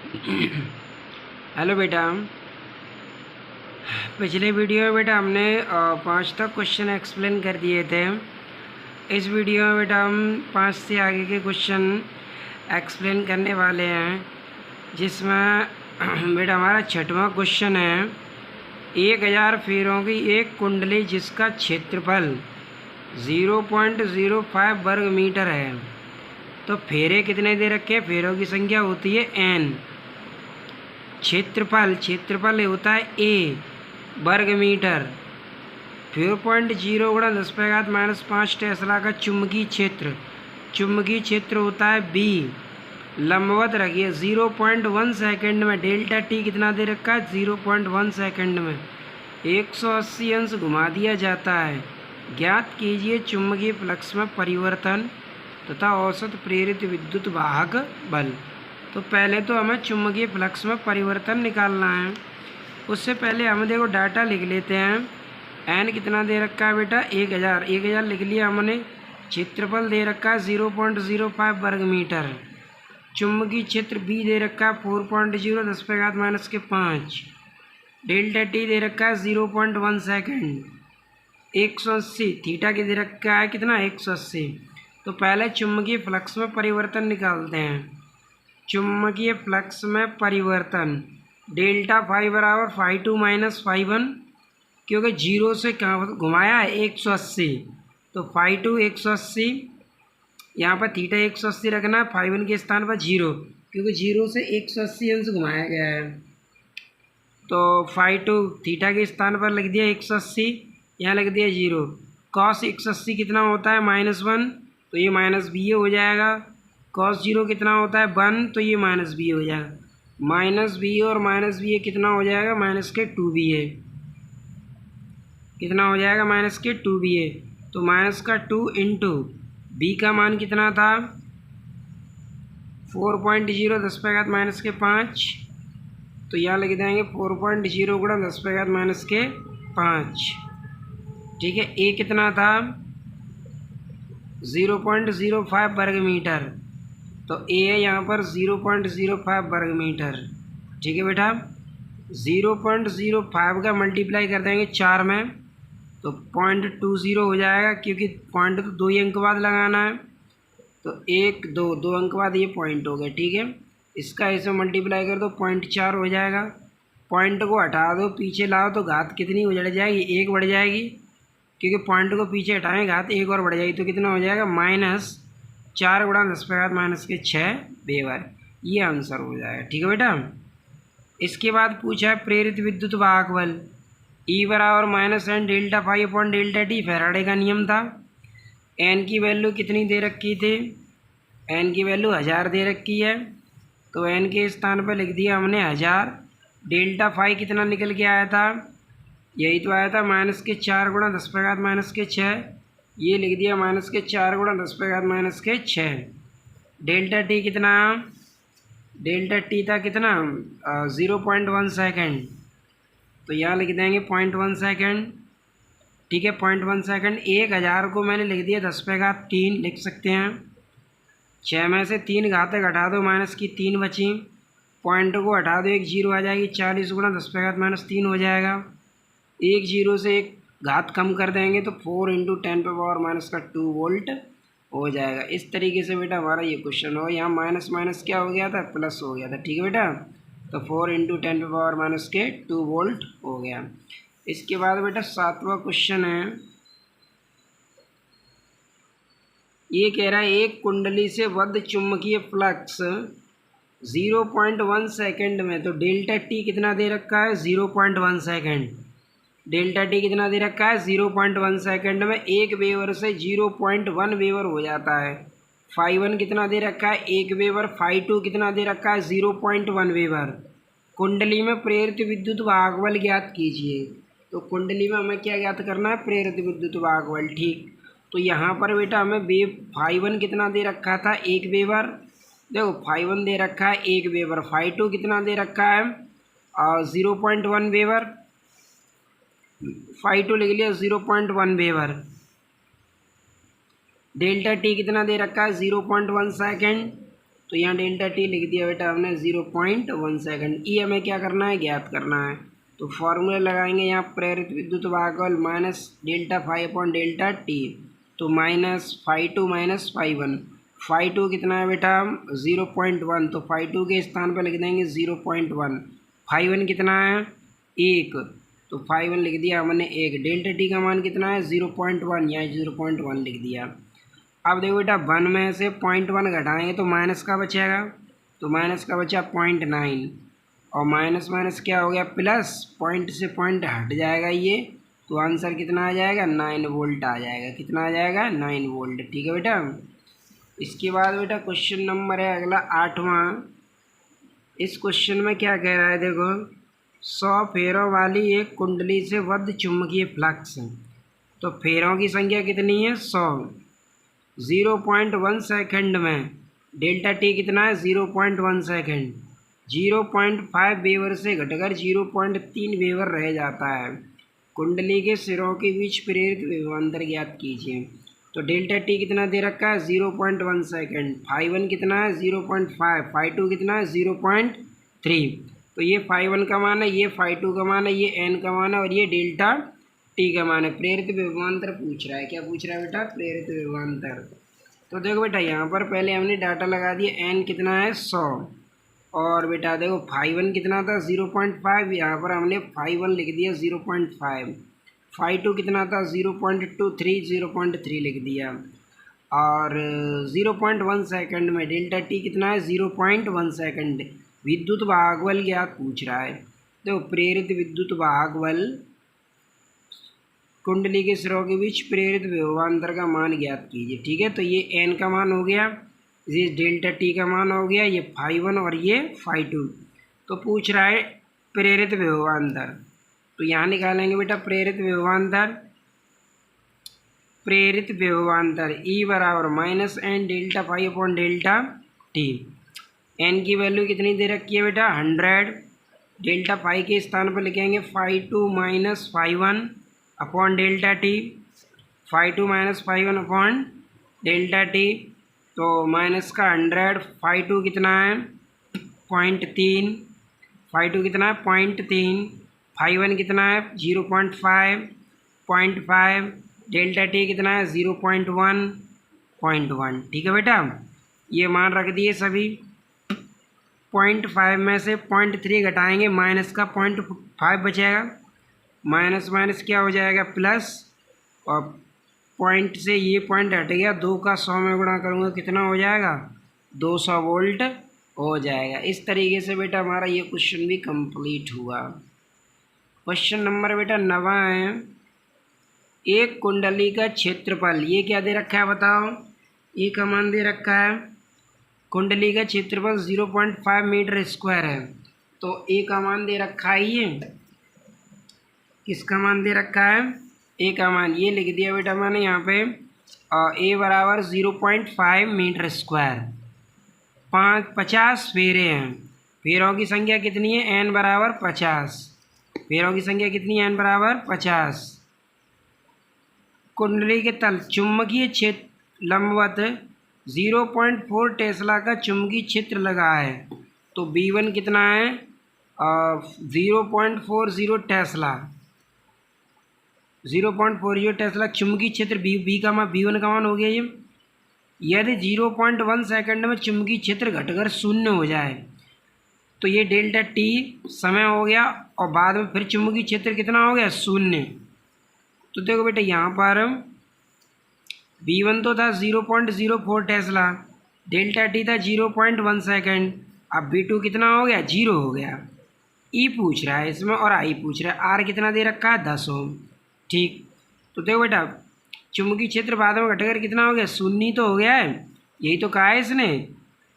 Hello बेटा। पिछले video में बेटा हमने 5 तक क्वेश्चन एक्सप्लेन कर दिए थे। इस वीडियो में बेटा हम 5 से आगे के क्वेश्चन एक्सप्लेन करने वाले हैं, जिसमें बेटा हमारा 6वां क्वेश्चन है। 1000 फेरों की एक कुंडली जिसका क्षेत्रफल 0.05 वर्ग मीटर है, तो फेरे कितने दे रखे हैं? फेरों की संख्या होती है n। क्षेत्रफल होता है a वर्ग मीटर। 0.0 गुणा 10⁻⁻5 टेस्ला का चुंबकीय क्षेत्र होता है b। लंबवत रखिए 0.1 सेकंड में। डेल्टा टी कितना दे रखा है? 0.1 सेकंड में 180 अंश घुमा दिया जाता है। ज्ञात कीजिए चुंबकीय फ्लक्स में परिवर्तन तथा औसत प्रेरित विद्युत वाहक बल। तो पहले तो हमें चुंबकीय फ्लक्स में परिवर्तन निकालना है। उससे पहले हम देखो डाटा लिख लेते हैं। एन कितना दे रखा है बेटा? 1000 लिख लिया हमने। क्षेत्रफल दे रखा है 0.05 वर्ग मीटर। चुंबकीय क्षेत्र बी दे रखा है 4.0 10⁻⁻5। डेल्टा टी दे रखा है 0.1 सेकेंड। 180 थीटा की दे रखा है कितना? 180। तो पहले चुंबकीय फ्लक्स में परिवर्तन निकालते हैं। चुंबकीय फ्लक्स में परिवर्तन डेल्टा फाई बराबर φ2 - φ1, क्योंकि जीरो से कहाँ घुमाया है? 180। तो φ2 180, यहाँ पर थीटा 180 रखना है, φ1 के स्थान पर 0, क्योंकि जीरो से 180 अंश घुमाया गया है। तो φ2 थीटा के स्थान पर लिख दिया 180, यहाँ लिख दिया 0। cos 180 कितना होता है? -1, तो ये -b हो जाएगा। cos 0 कितना होता है? 1, तो ये -b हो जाएगा। -b और -b कितना हो जाएगा? -2ba। कितना हो जाएगा? -2ba। तो -2 इंटू b का मान कितना था? 4.0 10⁻⁻5। तो यहाँ लिख देंगे 4.0 गुणा 10⁻⁻5। ठीक है। a कितना था? 0.05 वर्ग मीटर। तो a है यहाँ पर 0.05 वर्ग मीटर। ठीक है बेटा। 0.05 का मल्टीप्लाई कर देंगे 4 में, तो 0.20 हो जाएगा, क्योंकि पॉइंट तो 2 ही अंक बाद लगाना है। तो 1 2 अंक बाद ये पॉइंट हो गया। ठीक है। इसका ऐसे मल्टीप्लाई कर दो, 0.4 हो जाएगा। पॉइंट को हटा दो, पीछे लाओ, तो घात कितनी उजड़ जाएगी? 1 बढ़ जाएगी, क्योंकि पॉइंट को पीछे हटाएं घात 1 और बढ़ जाएगी। तो कितना हो जाएगा? -4 गुणा 10⁻⁻6 वेबर। ये आंसर हो जाएगा। ठीक है बेटा। इसके बाद पूछा है प्रेरित विद्युत वाहक बल। E बराबर -n delta phi upon delta T Faraday का नियम था। n की वैल्यू कितनी दे रखी थी? n की वैल्यू 1000 दे रखी है, तो n के स्थान पर लिख दिया हमने 1000। डेल्टा फाई कितना निकल के आया था? यही तो आया था -4 गुणा 10⁻⁻6। ये लिख दिया -4 गुणा 10⁻⁻6। डेल्टा टी कितना? डेल्टा टी था कितना? 0.1 सेकेंड। तो यहाँ लिख देंगे 0.1 सेकेंड। ठीक है। 0.1 सेकेंड। 1000 को मैंने लिख दिया 10⁻3 लिख सकते हैं। 6 में से 3 घातक हटा दो, माइनस की 3 बची। पॉइंट को हटा दो, एक जीरो आ जाएगी। 40 गुणा 10⁻3 हो जाएगा। एक जीरो से एक घात कम कर देंगे, तो 4 × 10⁻⁻2 वोल्ट हो जाएगा। इस तरीके से बेटा हमारा ये क्वेश्चन हो। यहाँ माइनस माइनस क्या हो गया था? प्लस हो गया था। ठीक है बेटा। तो 4 × 10⁻⁻2 वोल्ट हो गया। इसके बाद बेटा 7वां क्वेश्चन है। ये कह रहा है एक कुंडली से बद्ध चुंबकीय फ्लक्स 0.1 सेकेंड में, तो डेल्टा टी कितना दे रखा है? 0.1 सेकेंड। डेल्टा टी कितना दे रखा है? 0.1 सेकेंड में 1 वेबर से 0.1 वेबर हो जाता है। φ1 कितना दे रखा है? 1 वेबर। φ2 कितना दे रखा है? 0.1 वेबर। कुंडली में प्रेरित विद्युत वाहक बल ज्ञात कीजिए। तो कुंडली में हमें क्या ज्ञात करना है? प्रेरित विद्युत वाहक बल। ठीक। तो यहाँ पर बेटा हमें φ1 कितना दे रखा था? 1 वेबर। देखो φ1 दे रखा है 1 वेबर। φ2 कितना दे रखा है? 0.1 वेबर। φ2 लिख लिया 0.1 वेबर। डेल्टा टी कितना दे रखा है? 0.1 सेकेंड। तो यहाँ डेल्टा टी लिख दिया बेटा हमने 0.1 सेकंड। ई हमें क्या करना है, ज्ञात करना है। तो फॉर्मूला लगाएंगे यहाँ प्रेरित विद्युत वाहक minus delta five upon delta T. तो minus five to minus five one, five two कितना है बेटा 0.1, तो फाइव टू के स्थान पर लिख देंगे 0.1। फाइव वन कितना है 1, तो फाइव वन लिख दिया हमने 1। डेल्टा टी का मान कितना है 0.1, यहाँ 0.1 लिख दिया। अब देखो बेटा 1 में से 0.1 घटाएंगे तो माइनस का बचेगा, तो माइनस का बचा 0.9, और माइनस माइनस क्या हो गया प्लस, पॉइंट से पॉइंट हट जाएगा ये, तो आंसर कितना आ जाएगा 9 वोल्ट आ जाएगा। कितना आ जाएगा 9 वोल्ट। ठीक है बेटा। इसके बाद बेटा क्वेश्चन नंबर है अगला 8वां। इस क्वेश्चन में क्या कह रहा है देखो, 100 फेरों वाली एक कुंडली से बद्ध चुंबकीय फ्लक्स, तो फेरों की संख्या कितनी है 100, 0.1 सेकंड में डेल्टा टी कितना है 0.1 सेकंड, 0.5 वेबर से घटकर 0.3 वेबर रह जाता है। कुंडली के सिरों के बीच प्रेरित विभवांतर ज्ञात कीजिए। तो डेल्टा टी कितना दे रखा है 0.1 सेकंड, फाइव वन कितना है 0.5, फाइव टू कितना है 0.3। तो ये फाइव वन का मान है, ये फाइव टू का मान है, ये एन का मान है, और ये डेल्टा टी का मान है। प्रेरित विभवांतर पूछ रहा है। क्या पूछ रहा है बेटा, प्रेरित विभवांतर। तो देखो बेटा यहाँ पर पहले हमने डाटा लगा दिया, एन कितना है 100, और बेटा देखो फाइव वन कितना था 0.5, यहाँ पर हमने फाइव वन लिख दिया 0.5, फाइव टू कितना था 0.23, 0.3 लिख दिया, और 0.1 सेकंड में डेल्टा टी कितना है 0.1 सेकंड। विद्युत वाहक बल ज्ञात पूछ रहा है। देखो प्रेरित विद्युत वाहक बल, कुंडली के सिरों के बीच प्रेरित विभवांतर का मान ज्ञात कीजिए। ठीक है, तो ये एन का मान हो गया, ये डेल्टा टी का मान हो गया, ये फाइव वन और ये फाइव टू। तो पूछ रहा है प्रेरित विभवांतर, तो यहाँ निकालेंगे बेटा प्रेरित विभवांतर। प्रेरित विभवांतर ई बराबर minus N delta five upon delta T. N की वैल्यू कितनी दे रखी है बेटा 100, डेल्टा फाइव के स्थान पर लिखेंगे five to minus five one upon delta T, five to minus five one upon delta T. तो माइनस का 100, फाइव टू कितना है 0.3, फाइव टू कितना है 0.3, फाइव वन कितना है 0.5, 0.5, डेल्टा टी कितना है 0.1। ठीक है बेटा, ये मान रख दिए सभी। 0.5 में से 0.3 घटाएंगे, माइनस का 0.5 बचेगा, माइनस माइनस क्या हो जाएगा प्लस, और पॉइंट से ये पॉइंट हट गया, 2 का 100 में गुणा करूँगा कितना हो जाएगा 200 वोल्ट हो जाएगा। इस तरीके से बेटा हमारा ये क्वेश्चन भी कंप्लीट हुआ। क्वेश्चन नंबर बेटा 9 है। एक कुंडली का क्षेत्रफल, ये क्या दे रखा है बताओ, ये का मान दे रखा है, कुंडली का क्षेत्रफल 0.5 मीटर स्क्वायर है। तो ए का मान दे रखा है, ये किसका मान दे रखा है, ए का मान। ये लिख दिया बेटा मैंने यहाँ पे, ए बराबर 0.5 मीटर स्क्वायर, 50 फेरे हैं। फेरों की संख्या कितनी है, एन बराबर 50, फेरों की संख्या कितनी है, एन बराबर 50। कुंडली के तल चुंबकीय क्षेत्र लंबवत 0.4 टेस्ला का चुंबकीय क्षेत्र लगा है। तो B1 कितना है 0.40 टेस्ला, 0.40 टेस्ला चुंबकीय क्षेत्र बी का मान, B1 का मान हो गया ये। यदि 0.1 सेकंड में चुंबकीय क्षेत्र घटकर शून्य हो जाए तो ये डेल्टा टी समय हो गया, और बाद में फिर चुंबकीय क्षेत्र कितना हो गया शून्य। तो देखो बेटा यहाँ पर B1 तो था 0.04 टेस्ला, डेल्टा टी था 0.1 सेकंड, अब B2 कितना हो गया 0 हो गया। ई पूछ रहा है इसमें और आई पूछ रहा है, आर कितना दे रखा है 10 ओम। ठीक, तो देखो बेटा चुंबकीय क्षेत्र बाद में घटकर कितना हो गया शून्य तो हो गया है, यही तो कहा है इसने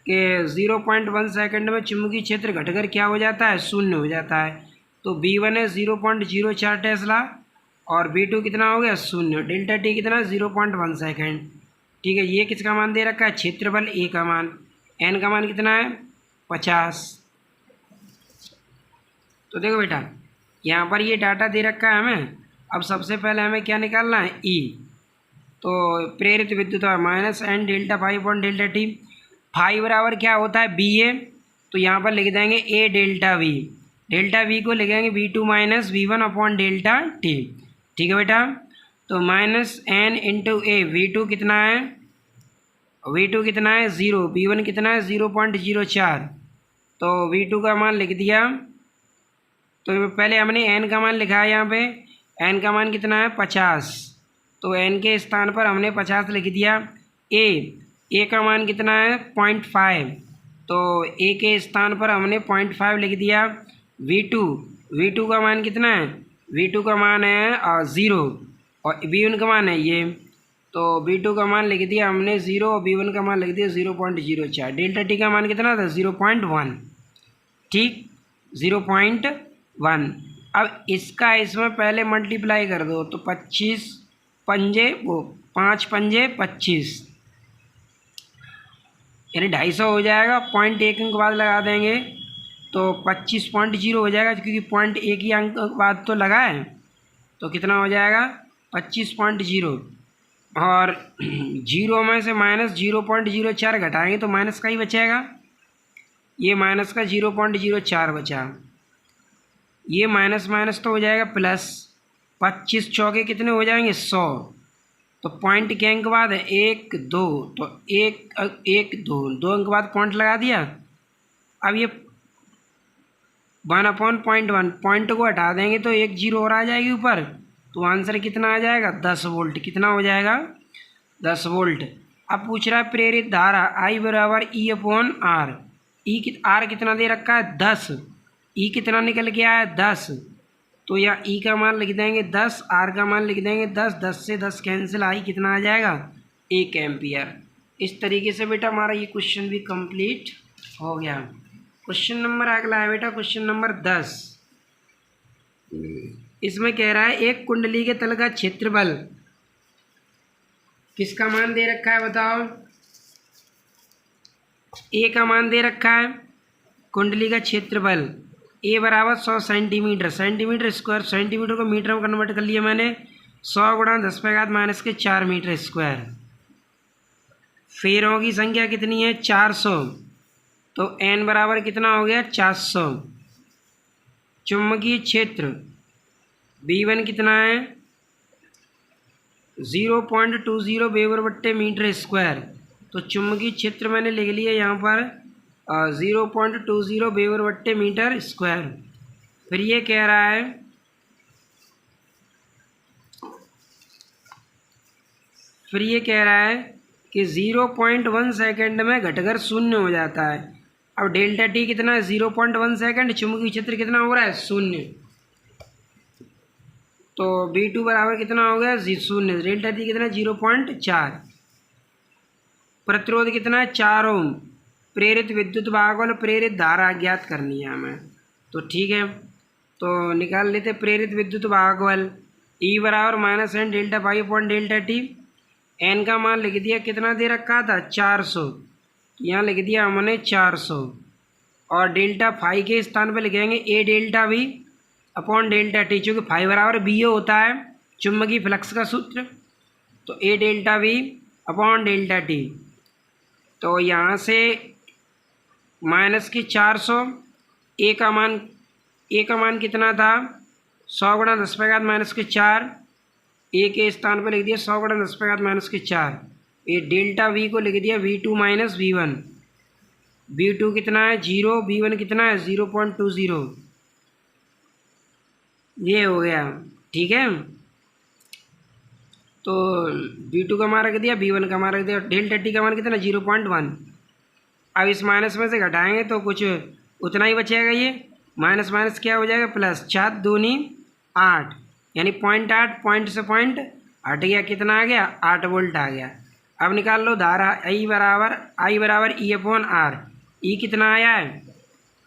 कि 0.1 सेकंड में चुंबकीय क्षेत्र घटकर क्या हो जाता है शून्य हो जाता है। तो B1 है 0.04 टेस्ला और B2 कितना हो गया शून्य, डेल्टा टी कितना 0.1 सेकंड। ठीक है, ये किसका मान दे रखा है क्षेत्रफल ए का मान, एन का मान कितना है 50। तो देखो बेटा यहाँ पर ये डाटा दे रखा है हमें। अब सबसे पहले हमें क्या निकालना है ई। तो प्रेरित विद्युत minus N delta five upon delta T, phi बराबर क्या होता है बी ए, तो यहाँ पर लिख देंगे A delta V. Delta V को लिखेंगे V two minus V one upon delta T. ठीक है बेटा, तो minus N into A, V two कितना है, वी टू कितना है 0, वी वन कितना है 0.04, तो वी टू का मान लिख दिया। तो पहले हमने एन का मान लिखा है, यहाँ पे एन का मान कितना है 50, तो एन के स्थान पर हमने 50 लिख दिया। ए का मान कितना है 0.5, तो ए के स्थान पर हमने 0.5 लिख दिया। वी टू का मान कितना है, वी टू का मान है 0 और वी वन का मान है ये, तो वी टू का मान लिख दिया हमने 0 और वी वन का मान लिख दिया 0.04। डेल्टा टी का मान कितना था 0.1, ठीक 0.1। अब इसका इसमें पहले मल्टीप्लाई कर दो, तो 25 पंजे वो 5 पंजे 25, यानी 250 हो जाएगा। 0.1 अंक बाद लगा देंगे तो 25.0 हो जाएगा, क्योंकि 0.1 ही अंक बाद तो लगा है, तो कितना हो जाएगा 25.0। और 0 में से माइनस 0.04 घटाएंगे तो माइनस का ही बचेगा, ये माइनस का 0.04 बचा, ये माइनस माइनस तो हो जाएगा प्लस। 25 चौके कितने हो जाएंगे 100, तो पॉइंट के अंक बाद है 1 2, तो 1 2 अंक बाद पॉइंट लगा दिया। अब ये 1/0.1 पॉइंट को हटा देंगे तो 1 0 और आ जाएगी ऊपर, तो आंसर कितना आ जाएगा 10 वोल्ट। कितना हो जाएगा 10 वोल्ट। अब पूछ रहा है प्रेरित धारा I बराबर E अपॉन आर। आर कितना दे रखा है 10, ई कितना निकल के आया 10, तो यहाँ ई का मान लिख देंगे 10, आर का मान लिख देंगे 10, 10 से 10 कैंसिल, आई कितना आ जाएगा 1 एम्पियर। इस तरीके से बेटा हमारा ये क्वेश्चन भी कंप्लीट हो गया। क्वेश्चन नंबर अगला है बेटा क्वेश्चन नंबर 10। इसमें कह रहा है एक कुंडली के तल का क्षेत्रफल किसका मान दे रखा है बताओ, ए का मान दे रखा है। कुंडली का क्षेत्रफल ए बराबर 100 सेंटीमीटर, सेंटीमीटर स्क्वायर, सेंटीमीटर को मीटर में कन्वर्ट कर लिया मैंने, 100 गुणा 10⁻⁻⁴ मीटर स्क्वायर। फेरों की संख्या कितनी है 400, तो n बराबर कितना हो गया 400। चुंबकीय क्षेत्र V1 कितना है 0.20 वेबर बट्टे मीटर स्क्वायर, तो चुंबकीय क्षेत्र मैंने लिख लिया यहाँ पर 0.20 वेबर बट्टे मीटर स्क्वायर। फिर ये कह रहा है कि 0.1 सेकेंड में घटकर शून्य हो जाता है। अब डेल्टा टी कितना है 0.1 सेकेंड, चुंबकीय क्षेत्र कितना हो रहा है 0, तो V2 बराबर कितना हो गया 0, डेल्टा टी कितना 0.4। प्रतिरोध कितना है 4 ओम। प्रेरित विद्युत भागफल प्रेरित धारा ज्ञात करनी है हमें, तो ठीक है तो निकाल लेते प्रेरित विद्युत भागफल। ई बराबर minus N delta pi upon delta T. N का मान लिख दिया कितना दे रखा था 400, यहाँ लिख दिया हमने 400, और डेल्टा फाई के स्थान पर लिखेंगे A delta V upon delta T, चूँकि फाई बराबर बी होता है चुंबकीय फ्लक्स का सूत्र, तो A delta V upon delta T. तो यहाँ से माइनस की 400, ए का मान कितना था 100 गुणा 10⁻⁻⁴, ए के स्थान पर लिख दिया 100 गुणा 10⁻⁻⁴। ये डेल्टा वी को लिख दिया V2 माइनस V1। V2 कितना है 0, V1 कितना है 0.20, ये हो गया ठीक है। तो V2 का मान रख दिया, V1 का मान रख दिया, डेल्टा टी का मान कितना 0.1। अब इस माइनस में से घटाएंगे तो कुछ उतना ही बचेगा, ये माइनस माइनस क्या हो जाएगा प्लस, 4 दूनी 8, यानी 0.8, पॉइंट से पॉइंट हट गया, कितना आ गया 8 वोल्ट आ गया। अब निकाल लो धारा I बराबर E अपॉन आर। ई कितना आया है,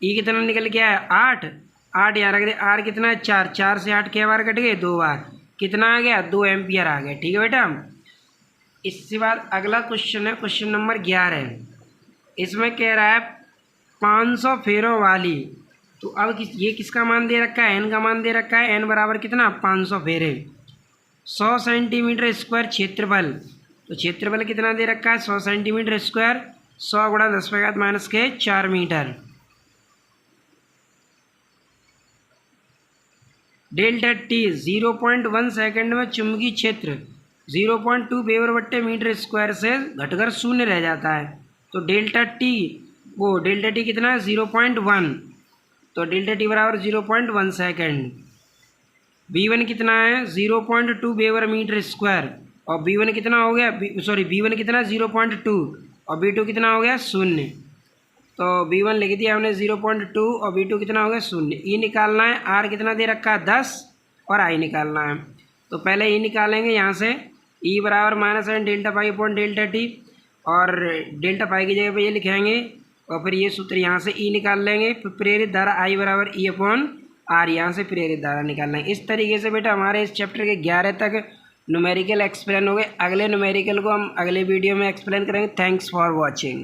ई कितना निकल के आया 8 यहाँ रख दे, आर कितना है 4 से 8 के बार कट गए 2 बार, कितना आ गया 2 एम्पियर आ गया। ठीक है बेटा। इसके बाद अगला क्वेश्चन है क्वेश्चन नंबर 11। इसमें कह रहा है 500 फेरों वाली, तो अब ये किसका मान दे रखा है एन का मान दे रखा है, एन बराबर कितना 500 फेरे, 100 सेंटीमीटर स्क्वायर क्षेत्रफल, तो क्षेत्रफल कितना दे रखा है 100 सेंटीमीटर स्क्वायर, 100 गुणा 10⁻⁻⁴ मीटर। डेल्टा टी 0.1 सेकेंड में चुंबकीय क्षेत्र 0.2 वेबर बट्टे मीटर स्क्वायर से घटकर शून्य रह जाता है। तो डेल्टा टी कितना है 0.1, तो डेल्टा टी बराबर 0.1 सेकेंड। V1 कितना है 0.2 वेबर मीटर स्क्वायर, और V1 कितना हो गया, V1 कितना 0.2 और V2 कितना हो गया 0। तो V1 लिख दिया हमने 0.2 और V2 कितना हो गया 0। E निकालना है, R कितना दे रखा है 10 और I निकालना है। तो पहले E निकालेंगे यहाँ से, E बराबर -n delta pi upon delta T, और डेल्टा पाई की जगह पे ये लिखेंगे और फिर ये सूत्र यहाँ से E निकाल लेंगे। फिर प्रेरित धारा I बराबर E अपॉन R, यहाँ से प्रेरित धारा निकालना है। इस तरीके से बेटा हमारे इस चैप्टर के 11 तक न्यूमेरिकल एक्सप्लेन हो गए। अगले न्यूमेरिकल को हम अगले वीडियो में एक्सप्लेन करेंगे। Thanks for watching.